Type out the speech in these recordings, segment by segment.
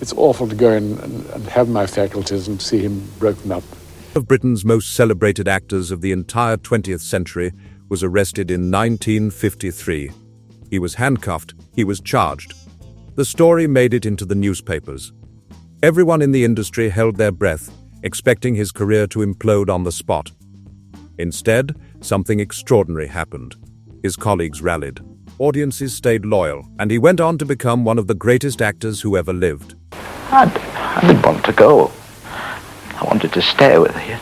It's awful to go and have my faculties and see him broken up. One of Britain's most celebrated actors of the entire 20th century was arrested in 1953. He was handcuffed, he was charged. The story made it into the newspapers. Everyone in the industry held their breath, expecting his career to implode on the spot. Instead, something extraordinary happened. His colleagues rallied. Audiences stayed loyal, and he went on to become one of the greatest actors who ever lived. I didn't want to go. I wanted to stay with you.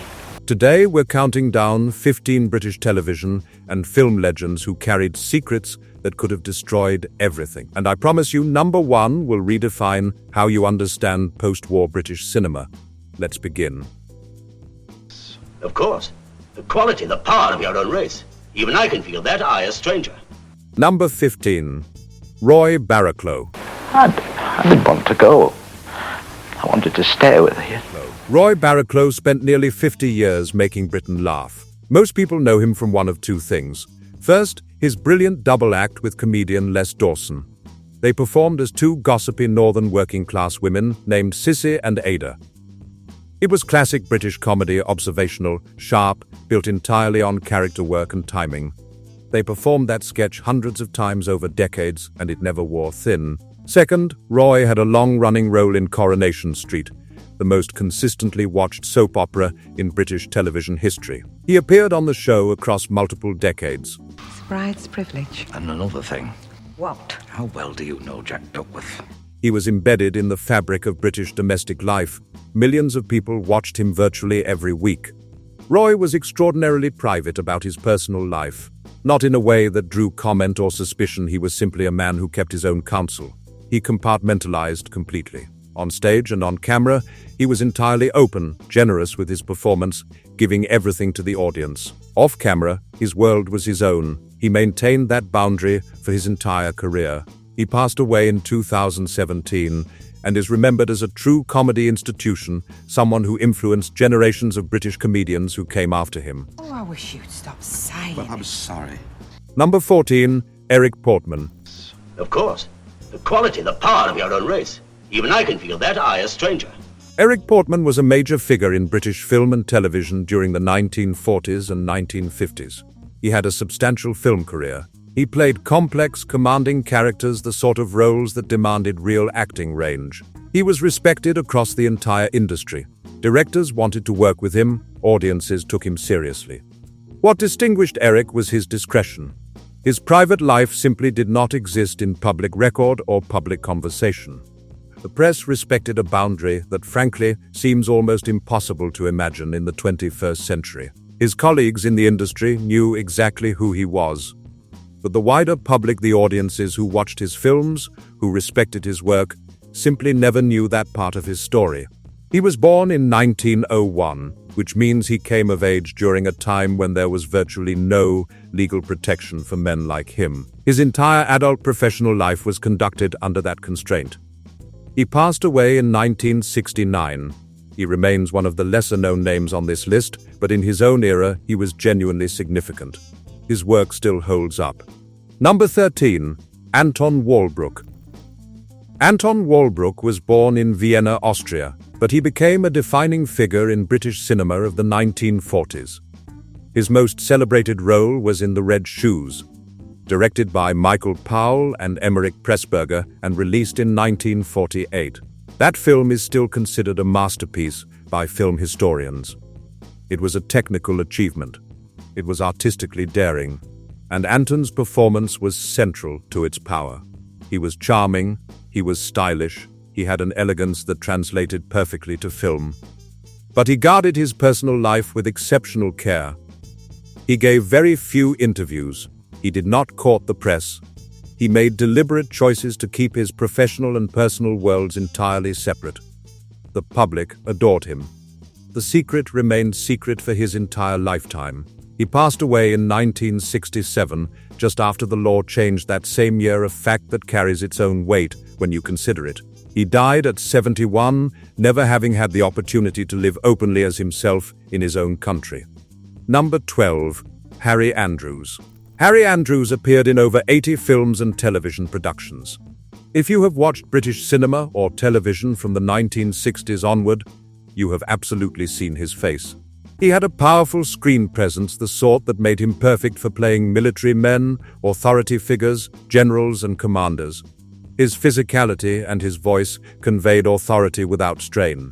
Today, we're counting down 15 British television and film legends who carried secrets that could have destroyed everything. And I promise you, number one will redefine how you understand post-war British cinema. Let's begin. Of course. The quality, the power of your own race. Even I can feel that, I, a stranger. Number 15. Roy Barraclough. I didn't want to go. I wanted to stay with you. Roy Barraclough spent nearly 50 years making Britain laugh. Most people know him from one of two things. First, his brilliant double act with comedian Les Dawson. They performed as two gossipy northern working-class women named Sissy and Ada. It was classic British comedy, observational, sharp, built entirely on character work and timing. They performed that sketch hundreds of times over decades, and it never wore thin. Second, Roy had a long-running role in Coronation Street, the most consistently watched soap opera in British television history. He appeared on the show across multiple decades. It's bride's privilege. And another thing. What? How well do you know Jack Duckworth? He was embedded in the fabric of British domestic life. Millions of people watched him virtually every week. Roy was extraordinarily private about his personal life. Not in a way that drew comment or suspicion. He was simply a man who kept his own counsel. He compartmentalized completely. On stage and on camera, he was entirely open, generous with his performance, giving everything to the audience. Off camera, his world was his own. He maintained that boundary for his entire career. He passed away in 2017 and is remembered as a true comedy institution, someone who influenced generations of British comedians who came after him. Oh, I wish you'd stop saying Well, I'm it. sorry. Number 14, Eric Portman. Of course. The quality, the power of your own race. Even I can feel that, I, a stranger. Eric Portman was a major figure in British film and television during the 1940s and 1950s. He had a substantial film career. He played complex, commanding characters, the sort of roles that demanded real acting range. He was respected across the entire industry. Directors wanted to work with him, audiences took him seriously. What distinguished Eric was his discretion. His private life simply did not exist in public record or public conversation. The press respected a boundary that, frankly, seems almost impossible to imagine in the 21st century. His colleagues in the industry knew exactly who he was. But the wider public, the audiences who watched his films, who respected his work, simply never knew that part of his story. He was born in 1901, which means he came of age during a time when there was virtually no legal protection for men like him. His entire adult professional life was conducted under that constraint. He passed away in 1969. He remains one of the lesser-known names on this list, but in his own era, he was genuinely significant. His work still holds up. Number 13, Anton Walbrook. Anton Walbrook was born in Vienna, Austria, but he became a defining figure in British cinema of the 1940s. His most celebrated role was in The Red Shoes, directed by Michael Powell and Emmerich Pressburger and released in 1948. That film is still considered a masterpiece by film historians. It was a technical achievement. It was artistically daring, and Anton's performance was central to its power. He was charming, he was stylish, he had an elegance that translated perfectly to film. But he guarded his personal life with exceptional care. He gave very few interviews. He did not court the press. He made deliberate choices to keep his professional and personal worlds entirely separate. The public adored him. The secret remained secret for his entire lifetime. He passed away in 1967, just after the law changed that same year, a fact that carries its own weight when you consider it. He died at 71, never having had the opportunity to live openly as himself in his own country. Number 12, Harry Andrews. Harry Andrews appeared in over 80 films and television productions. If you have watched British cinema or television from the 1960s onward, you have absolutely seen his face. He had a powerful screen presence, the sort that made him perfect for playing military men, authority figures, generals and commanders. His physicality and his voice conveyed authority without strain.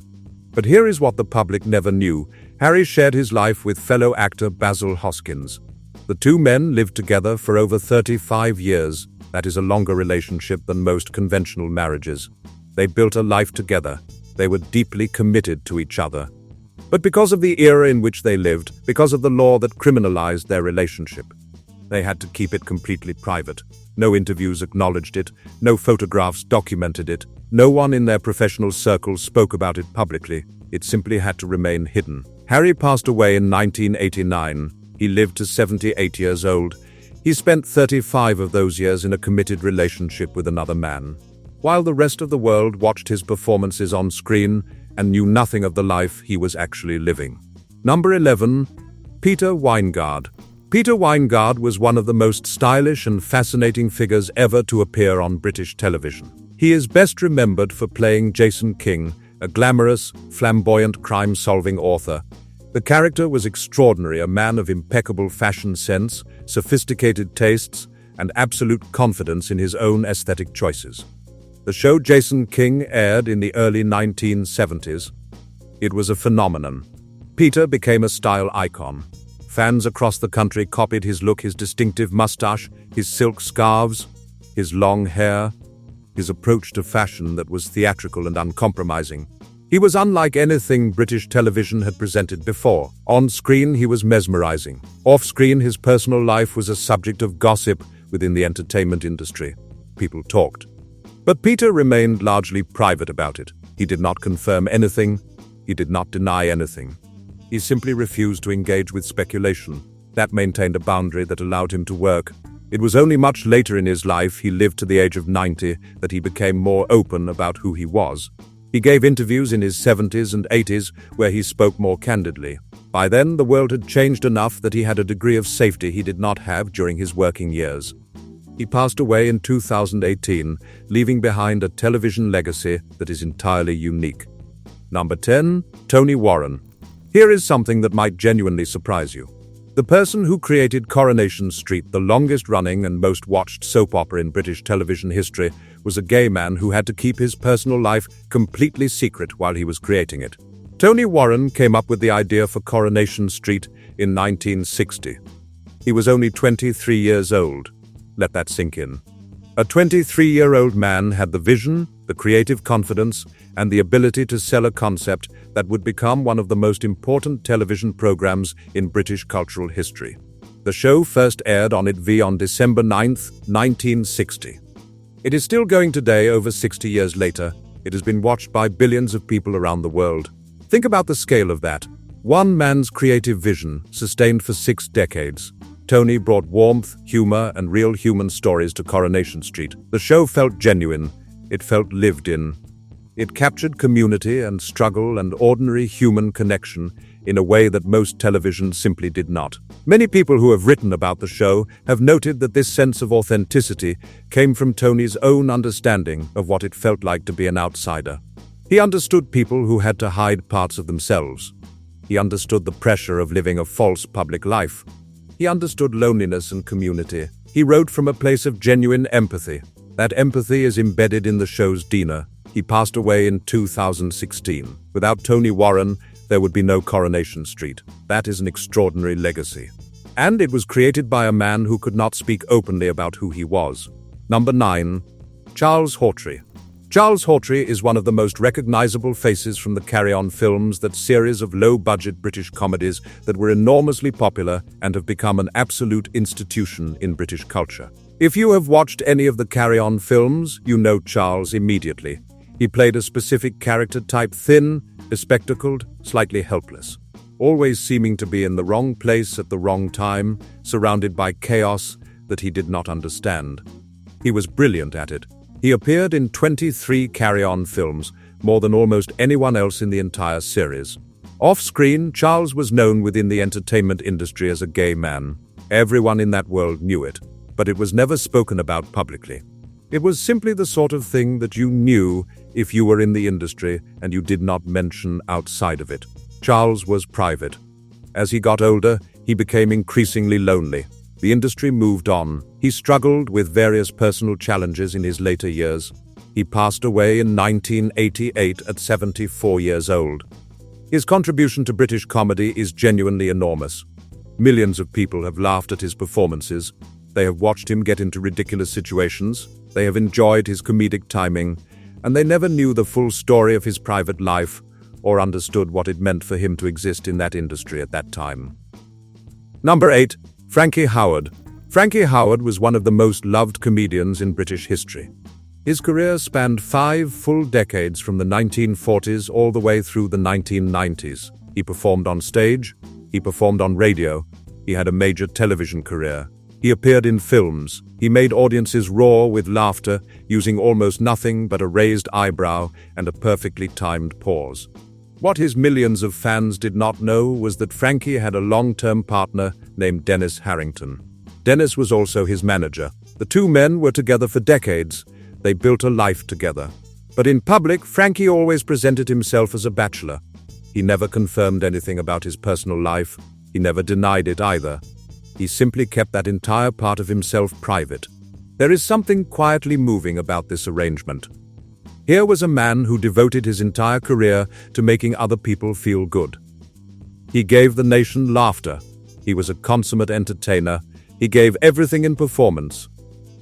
But here is what the public never knew. Harry shared his life with fellow actor Basil Hoskyns. The two men lived together for over 35 years. That is a longer relationship than most conventional marriages. They built a life together. They were deeply committed to each other. But because of the era in which they lived, because of the law that criminalized their relationship, they had to keep it completely private. No interviews acknowledged it, no photographs documented it, no one in their professional circles spoke about it publicly. It simply had to remain hidden. Harry passed away in 1989. He lived to 78 years old. He spent 35 of those years in a committed relationship with another man, while the rest of the world watched his performances on screen and knew nothing of the life he was actually living. Number 11. Peter Wyngarde. Peter Wyngarde was one of the most stylish and fascinating figures ever to appear on British television. He is best remembered for playing Jason King, a glamorous, flamboyant crime-solving author. The character was extraordinary, a man of impeccable fashion sense, sophisticated tastes, and absolute confidence in his own aesthetic choices. The show Jason King aired in the early 1970s. It was a phenomenon. Peter became a style icon. Fans across the country copied his look, his distinctive mustache, his silk scarves, his long hair, his approach to fashion that was theatrical and uncompromising. He was unlike anything British television had presented before. On screen, he was mesmerizing. Off screen, his personal life was a subject of gossip within the entertainment industry. People talked. But Peter remained largely private about it. He did not confirm anything. He did not deny anything. He simply refused to engage with speculation. That maintained a boundary that allowed him to work. It was only much later in his life, he lived to the age of 90, that he became more open about who he was. He gave interviews in his 70s and 80s where he spoke more candidly. By then, the world had changed enough that he had a degree of safety he did not have during his working years. He passed away in 2018, leaving behind a television legacy that is entirely unique. Number 10. Tony Warren. Here is something that might genuinely surprise you. The person who created Coronation Street, the longest-running and most watched soap opera in British television history, was a gay man who had to keep his personal life completely secret while he was creating it. Tony Warren came up with the idea for Coronation Street in 1960. He was only 23 years old. Let that sink in. A 23-year-old man had the vision, the creative confidence, and the ability to sell a concept that would become one of the most important television programs in British cultural history. The show first aired on ITV on December 9, 1960. It is still going today, over 60 years later. It has been watched by billions of people around the world. Think about the scale of that. One man's creative vision, sustained for 6 decades. Tony brought warmth, humor, and real human stories to Coronation Street. The show felt genuine. It felt lived in. It captured community and struggle and ordinary human connection in a way that most television simply did not. Many people who have written about the show have noted that this sense of authenticity came from Tony's own understanding of what it felt like to be an outsider. He understood people who had to hide parts of themselves. He understood the pressure of living a false public life. He understood loneliness and community. He wrote from a place of genuine empathy. That empathy is embedded in the show's DNA. He passed away in 2016. Without Tony Warren, there would be no Coronation Street. That is an extraordinary legacy. And it was created by a man who could not speak openly about who he was. Number 9. Charles Hawtrey. Charles Hawtrey is one of the most recognizable faces from the Carry On films, that series of low-budget British comedies that were enormously popular and have become an absolute institution in British culture. If you have watched any of the Carry On films, you know Charles immediately. He played a specific character type: thin, bespectacled, slightly helpless, always seeming to be in the wrong place at the wrong time, surrounded by chaos that he did not understand. He was brilliant at it. He appeared in 23 Carry On films, more than almost anyone else in the entire series. Off-screen, Charles was known within the entertainment industry as a gay man. Everyone in that world knew it, but it was never spoken about publicly. It was simply the sort of thing that you knew if you were in the industry and you did not mention outside of it. Charles was private. As he got older, he became increasingly lonely. The industry moved on. He struggled with various personal challenges in his later years. He passed away in 1988 at 74 years old. His contribution to British comedy is genuinely enormous. Millions of people have laughed at his performances. They have watched him get into ridiculous situations. They have enjoyed his comedic timing, and they never knew the full story of his private life or understood what it meant for him to exist in that industry at that time. Number 8. Frankie Howerd. Frankie Howerd was one of the most loved comedians in British history. His career spanned 5 full decades from the 1940s all the way through the 1990s. He performed on stage, he performed on radio, he had a major television career. He appeared in films. He made audiences roar with laughter, using almost nothing but a raised eyebrow and a perfectly timed pause. What his millions of fans did not know was that Frankie had a long-term partner named Dennis Harrington. Dennis was also his manager. The two men were together for decades. They built a life together. But in public, Frankie always presented himself as a bachelor. He never confirmed anything about his personal life. He never denied it either. He simply kept that entire part of himself private. There is something quietly moving about this arrangement. Here was a man who devoted his entire career to making other people feel good. He gave the nation laughter. He was a consummate entertainer. He gave everything in performance.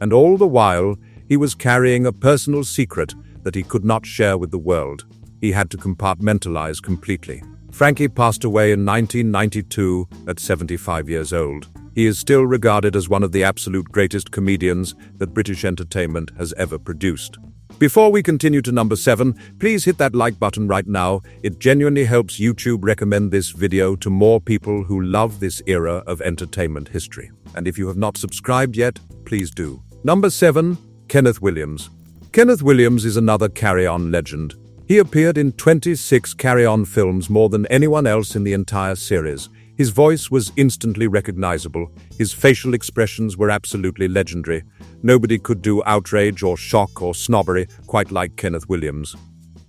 And all the while, he was carrying a personal secret that he could not share with the world. He had to compartmentalize completely. Frankie passed away in 1992 at 75 years old. He is still regarded as one of the absolute greatest comedians that British entertainment has ever produced. Before we continue to number 7, please hit that like button right now. It genuinely helps YouTube recommend this video to more people who love this era of entertainment history. And if you have not subscribed yet, please do. Number 7. Kenneth Williams. Kenneth Williams is another carry-on legend. He appeared in 26 carry-on films, more than anyone else in the entire series. His voice was instantly recognizable. His facial expressions were absolutely legendary. Nobody could do outrage or shock or snobbery quite like Kenneth Williams.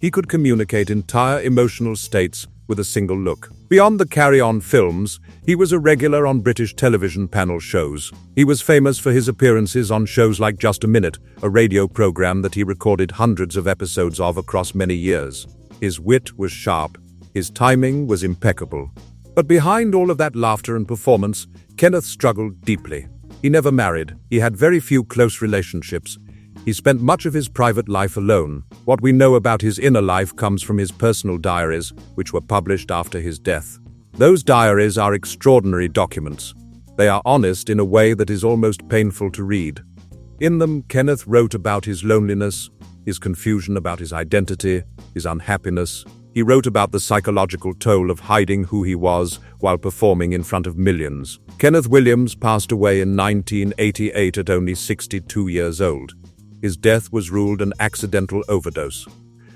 He could communicate entire emotional states with a single look. Beyond the carry-on films, he was a regular on British television panel shows. He was famous for his appearances on shows like Just a Minute, a radio program that he recorded hundreds of episodes of across many years. His wit was sharp. His timing was impeccable. But behind all of that laughter and performance, Kenneth struggled deeply. He never married. He had very few close relationships. He spent much of his private life alone. What we know about his inner life comes from his personal diaries, which were published after his death. Those diaries are extraordinary documents. They are honest in a way that is almost painful to read. In them, Kenneth wrote about his loneliness, his confusion about his identity, his unhappiness. He wrote about the psychological toll of hiding who he was while performing in front of millions. Kenneth Williams passed away in 1988 at only 62 years old. His death was ruled an accidental overdose.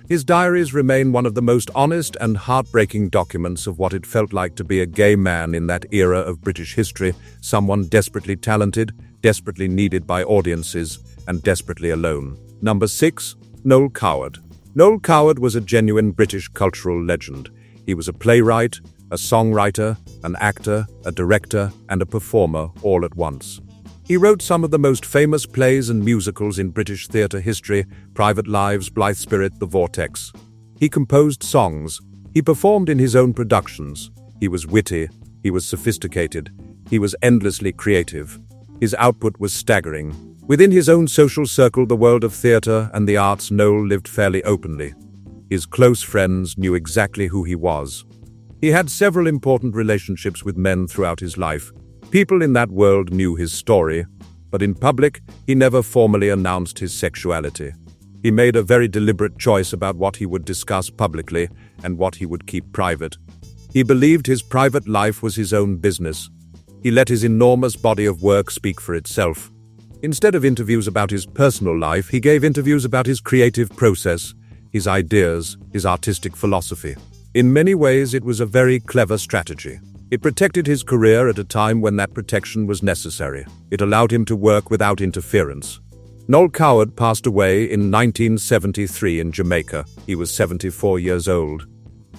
His diaries remain one of the most honest and heartbreaking documents of what it felt like to be a gay man in that era of British history, someone desperately talented, desperately needed by audiences, and desperately alone. Number 6. Noel Coward. Noel Coward was a genuine British cultural legend. He was a playwright, a songwriter, an actor, a director, and a performer all at once. He wrote some of the most famous plays and musicals in British theatre history: Private Lives, Blithe Spirit, The Vortex. He composed songs. He performed in his own productions. He was witty. He was sophisticated. He was endlessly creative. His output was staggering. Within his own social circle, the world of theatre and the arts, Noel lived fairly openly. His close friends knew exactly who he was. He had several important relationships with men throughout his life. People in that world knew his story, but in public, he never formally announced his sexuality. He made a very deliberate choice about what he would discuss publicly and what he would keep private. He believed his private life was his own business. He let his enormous body of work speak for itself. Instead of interviews about his personal life, he gave interviews about his creative process, his ideas, his artistic philosophy. In many ways, it was a very clever strategy. It protected his career at a time when that protection was necessary. It allowed him to work without interference. Noel Coward passed away in 1973 in Jamaica. He was 74 years old.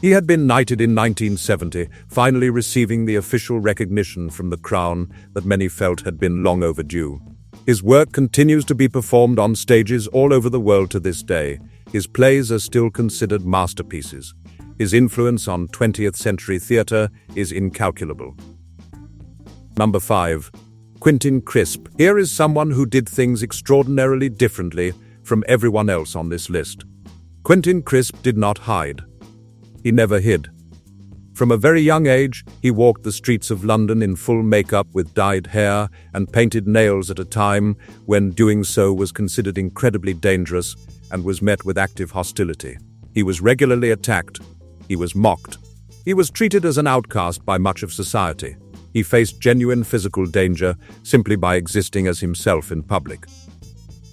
He had been knighted in 1970, finally receiving the official recognition from the Crown that many felt had been long overdue. His work continues to be performed on stages all over the world to this day. His plays are still considered masterpieces. His influence on 20th century theatre is incalculable. Number 5. Quentin Crisp. Here is someone who did things extraordinarily differently from everyone else on this list. Quentin Crisp did not hide. He never hid. From a very young age, he walked the streets of London in full makeup with dyed hair and painted nails at a time when doing so was considered incredibly dangerous and was met with active hostility. He was regularly attacked. He was mocked. He was treated as an outcast by much of society. He faced genuine physical danger simply by existing as himself in public.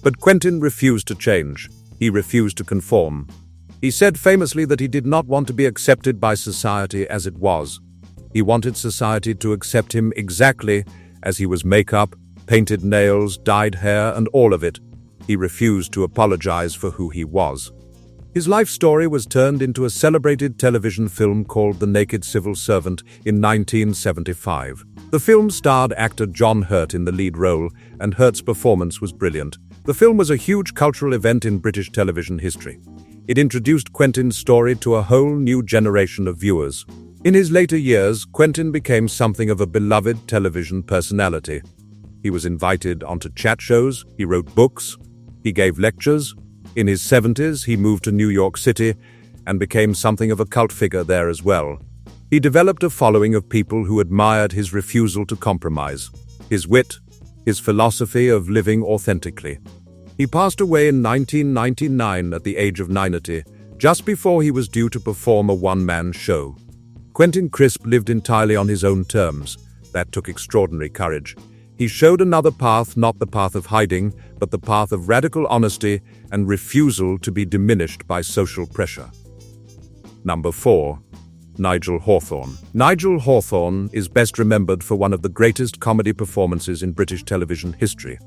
But Quentin refused to change. He refused to conform. He said famously that he did not want to be accepted by society as it was. He wanted society to accept him exactly as he was: makeup, painted nails, dyed hair, and all of it. He refused to apologize for who he was. His life story was turned into a celebrated television film called The Naked Civil Servant in 1975. The film starred actor John Hurt in the lead role, and Hurt's performance was brilliant. The film was a huge cultural event in British television history. It introduced Quentin's story to a whole new generation of viewers. In his later years, Quentin became something of a beloved television personality. He was invited onto chat shows, he wrote books, he gave lectures. In his 70s, he moved to New York City and became something of a cult figure there as well. He developed a following of people who admired his refusal to compromise, his wit, his philosophy of living authentically. He passed away in 1999 at the age of 90, just before he was due to perform a one-man show. Quentin Crisp lived entirely on his own terms. That took extraordinary courage. He showed another path, not the path of hiding, but the path of radical honesty and refusal to be diminished by social pressure. Number 4. Nigel Hawthorne. Nigel Hawthorne is best remembered for one of the greatest comedy performances in British television history.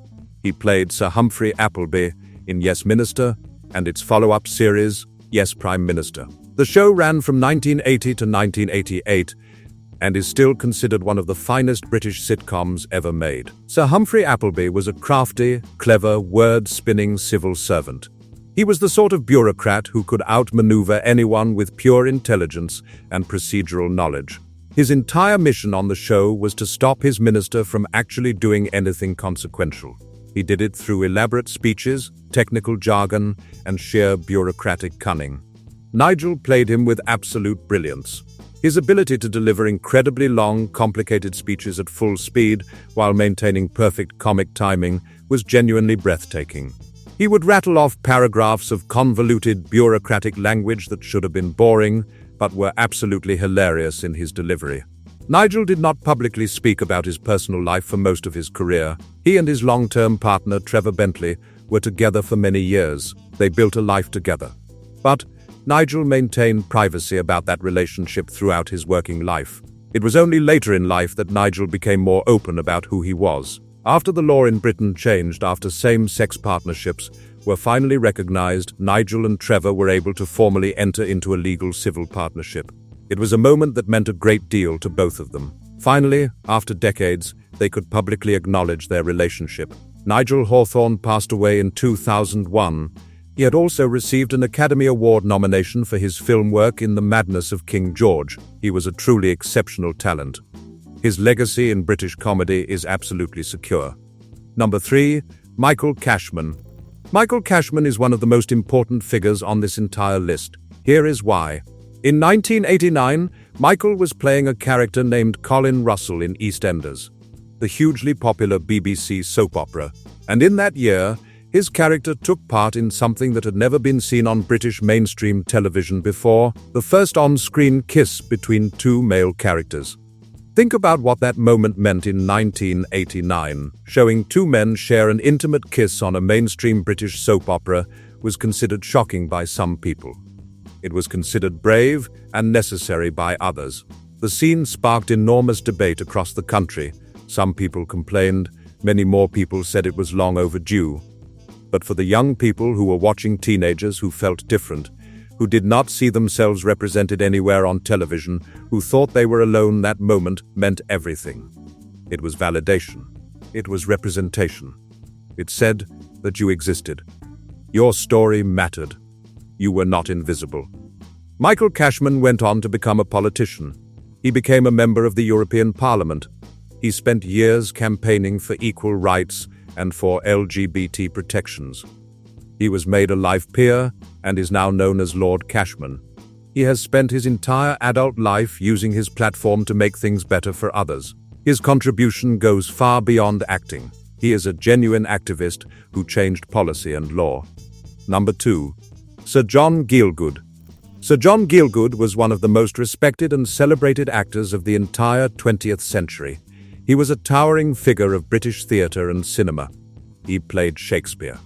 He played Sir Humphrey Appleby in Yes Minister and its follow-up series, Yes Prime Minister. The show ran from 1980 to 1988 and is still considered one of the finest British sitcoms ever made. Sir Humphrey Appleby was a crafty, clever, word-spinning civil servant. He was the sort of bureaucrat who could outmaneuver anyone with pure intelligence and procedural knowledge. His entire mission on the show was to stop his minister from actually doing anything consequential. He did it through elaborate speeches, technical jargon, and sheer bureaucratic cunning. Nigel played him with absolute brilliance. His ability to deliver incredibly long, complicated speeches at full speed while maintaining perfect comic timing was genuinely breathtaking. He would rattle off paragraphs of convoluted bureaucratic language that should have been boring, but were absolutely hilarious in his delivery. Nigel did not publicly speak about his personal life for most of his career. He and his long-term partner, Trevor Bentley, were together for many years. They built a life together. But Nigel maintained privacy about that relationship throughout his working life. It was only later in life that Nigel became more open about who he was. After the law in Britain changed after same-sex partnerships were finally recognized, Nigel and Trevor were able to formally enter into a legal civil partnership. It was a moment that meant a great deal to both of them. Finally, after decades, they could publicly acknowledge their relationship. Nigel Hawthorne passed away in 2001. He had also received an Academy Award nomination for his film work in The Madness of King George. He was a truly exceptional talent. His legacy in British comedy is absolutely secure. Number 3. Michael Cashman. Michael Cashman is one of the most important figures on this entire list. Here is why. In 1989, Michael was playing a character named Colin Russell in EastEnders, the hugely popular BBC soap opera. And in that year, his character took part in something that had never been seen on British mainstream television before, the first on-screen kiss between two male characters. Think about what that moment meant in 1989. Showing two men share an intimate kiss on a mainstream British soap opera was considered shocking by some people. It was considered brave and necessary by others. The scene sparked enormous debate across the country. Some people complained, many more people said it was long overdue. but for the young people who were watching teenagers who felt different, who did not see themselves represented anywhere on television, who thought they were alone, that moment meant everything. It was validation. It was representation. It said that you existed. Your story mattered. You were not invisible. Michael Cashman went on to become a politician. He became a member of the European Parliament. He spent years campaigning for equal rights and for LGBT protections. He was made a life peer and is now known as Lord Cashman. He has spent his entire adult life using his platform to make things better for others. His contribution goes far beyond acting. He is a genuine activist who changed policy and law. Number 2. Sir John Gielgud. Sir John Gielgud was one of the most respected and celebrated actors of the entire 20th century. He was a towering figure of British theatre and cinema. He played Shakespeare.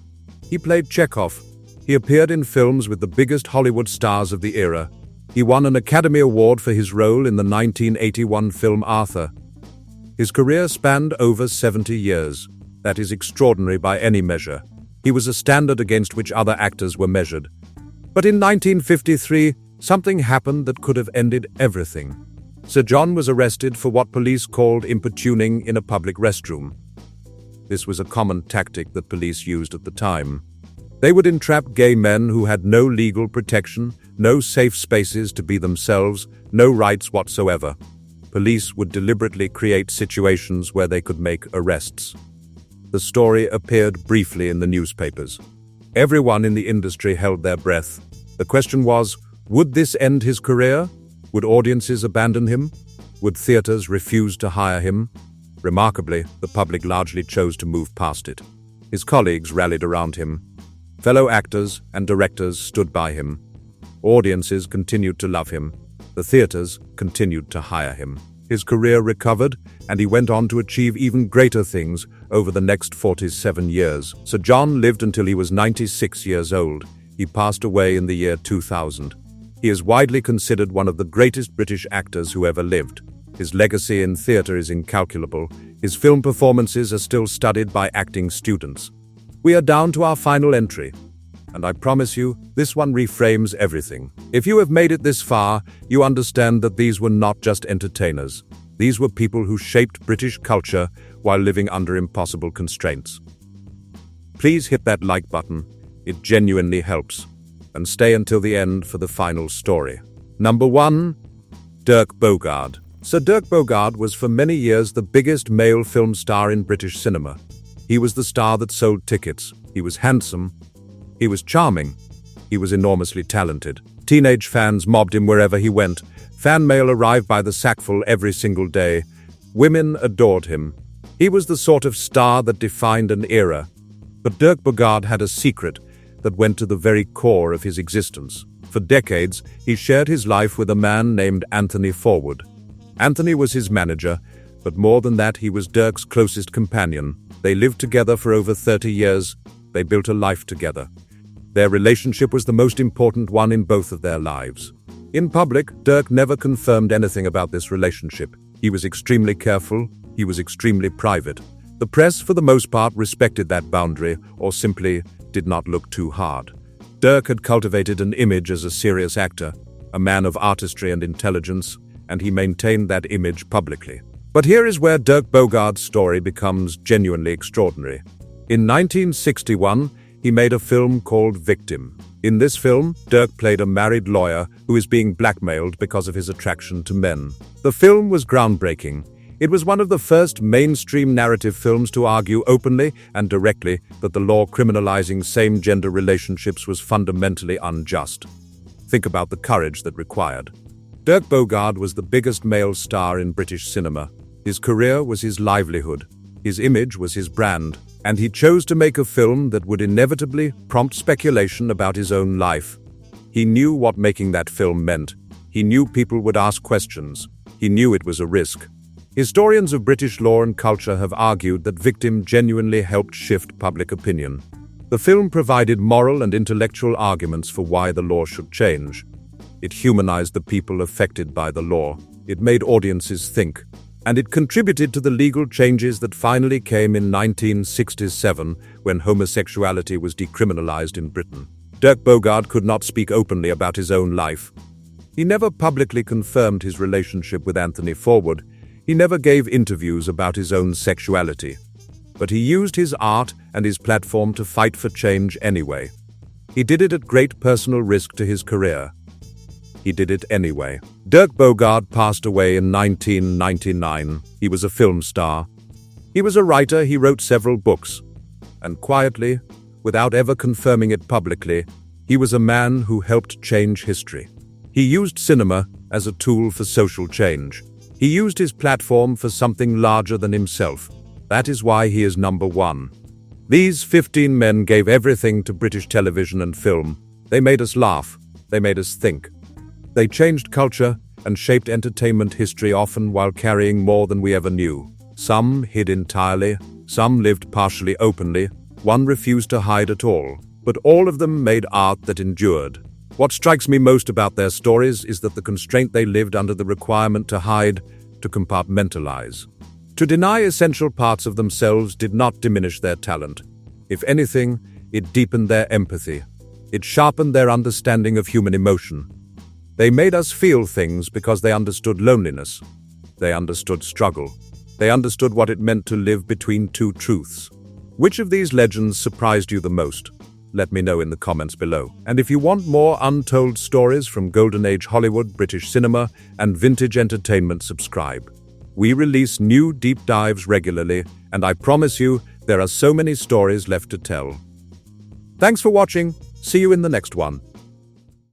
He played Chekhov. He appeared in films with the biggest Hollywood stars of the era. He won an Academy Award for his role in the 1981 film Arthur. His career spanned over 70 years. That is extraordinary by any measure. He was a standard against which other actors were measured. But in 1953, something happened that could have ended everything. Sir John was arrested for what police called importuning in a public restroom. This was a common tactic that police used at the time. They would entrap gay men who had no legal protection, no safe spaces to be themselves, no rights whatsoever. Police would deliberately create situations where they could make arrests. The story appeared briefly in the newspapers. Everyone in the industry held their breath. The question was, would this end his career? Would audiences abandon him? Would theaters refuse to hire him? Remarkably, the public largely chose to move past it. His colleagues rallied around him. Fellow actors and directors stood by him. Audiences continued to love him. The theaters continued to hire him. His career recovered, and he went on to achieve even greater things over the next 47 years. Sir John lived until he was 96 years old. He passed away in the year 2000. He is widely considered one of the greatest British actors who ever lived. His legacy in theatre is incalculable. His film performances are still studied by acting students. We are down to our final entry, and I promise you, this one reframes everything. If you have made it this far, you understand that these were not just entertainers. These were people who shaped British culture while living under impossible constraints. Please hit that like button. It genuinely helps. And stay until the end for the final story. Number 1. Dirk Bogarde. Sir Dirk Bogarde was for many years the biggest male film star in British cinema. He was the star that sold tickets. He was handsome. He was charming. He was enormously talented. Teenage fans mobbed him wherever he went. Fan mail arrived by the sackful every single day. Women adored him. He was the sort of star that defined an era. But Dirk Bogarde had a secret that went to the very core of his existence. For decades, he shared his life with a man named Anthony Forwood. Anthony was his manager, but more than that, he was Dirk's closest companion. They lived together for over 30 years. They built a life together. Their relationship was the most important one in both of their lives. In public, Dirk never confirmed anything about this relationship. He was extremely careful. He was extremely private. The press, for the most part, respected that boundary, or simply did not look too hard. Dirk had cultivated an image as a serious actor, a man of artistry and intelligence, and he maintained that image publicly. But here is where Dirk Bogarde's story becomes genuinely extraordinary. In 1961, he made a film called Victim. In this film, Dirk played a married lawyer who is being blackmailed because of his attraction to men. The film was groundbreaking. It was one of the first mainstream narrative films to argue openly and directly that the law criminalizing same-gender relationships was fundamentally unjust. Think about the courage that required. Dirk Bogarde was the biggest male star in British cinema. His career was his livelihood. His image was his brand. And he chose to make a film that would inevitably prompt speculation about his own life. He knew what making that film meant. He knew people would ask questions. He knew it was a risk. Historians of British law and culture have argued that Victim genuinely helped shift public opinion. The film provided moral and intellectual arguments for why the law should change. It humanized the people affected by the law. It made audiences think. And it contributed to the legal changes that finally came in 1967 when homosexuality was decriminalized in Britain. Dirk Bogarde could not speak openly about his own life. He never publicly confirmed his relationship with Anthony Forwood. He never gave interviews about his own sexuality. But he used his art and his platform to fight for change anyway. He did it at great personal risk to his career. He did it anyway. Dirk Bogarde passed away in 1999. He was a film star. He was a writer. He wrote several books. And quietly, without ever confirming it publicly, he was a man who helped change history. He used cinema as a tool for social change. He used his platform for something larger than himself. That is why he is number one. These 15 men gave everything to British television and film. They made us laugh. They made us think. They changed culture and shaped entertainment history, often while carrying more than we ever knew. Some hid entirely, some lived partially openly, one refused to hide at all. But all of them made art that endured. What strikes me most about their stories is that the constraint they lived under, the requirement to hide, to compartmentalize. To deny essential parts of themselves did not diminish their talent. If anything, it deepened their empathy. It sharpened their understanding of human emotion. They made us feel things because they understood loneliness. They understood struggle. They understood what it meant to live between two truths. Which of these legends surprised you the most? Let me know in the comments below. And if you want more untold stories from Golden Age Hollywood, British cinema, and vintage entertainment, subscribe. We release new deep dives regularly, and I promise you, there are so many stories left to tell. Thanks for watching. See you in the next one.